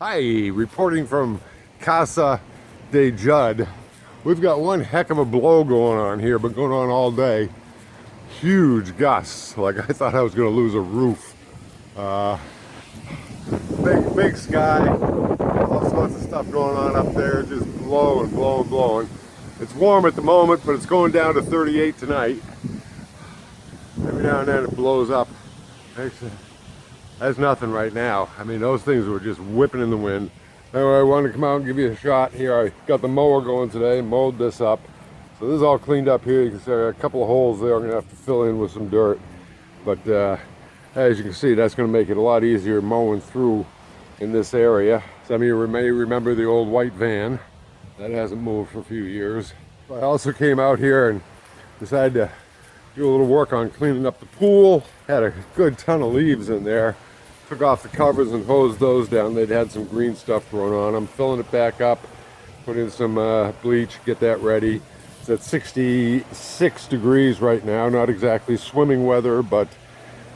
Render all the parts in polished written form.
Hi, reporting from Casa de Judd. We've got one heck of a blow going on here, been going on all day. Huge gusts, like I thought I was going to lose a roof. Big sky, all sorts of stuff going on up there, just blowing. It's warm at the moment, but it's going down to 38 tonight. Every now and then it blows up. Actually, that's nothing right now. I mean, those things were just whipping in the wind. Anyway, I wanted to come out and give you a shot here. I got the mower going today, mowed this up. So this is all cleaned up here. You can see a couple of holes there I'm gonna have to fill in with some dirt. But as you can see, that's gonna make it a lot easier mowing through in this area. Some of you may remember the old white van. That hasn't moved for a few years. I also came out here and decided to do a little work on cleaning up the pool. Had a good ton of leaves in there. Took off the covers and hosed those down. They'd had some green stuff growing on them. Filling it back up, put in some bleach, get that ready. It's at 66 degrees right now. Not exactly swimming weather, but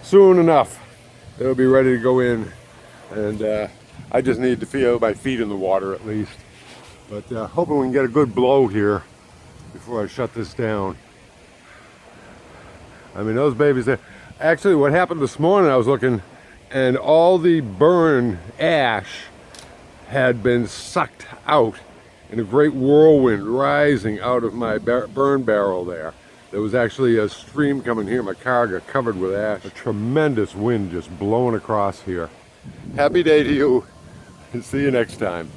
soon enough it'll be ready to go in. And I just need to feel my feet in the water at least. But hoping we can get a good blow here before I shut this down. I mean, those babies there. Actually, what happened this morning, I was looking, and all the burn ash had been sucked out in a great whirlwind rising out of my burn barrel there. There was actually a stream coming here. My car got covered with ash. A tremendous wind just blowing across here. Happy day to you, and see you next time.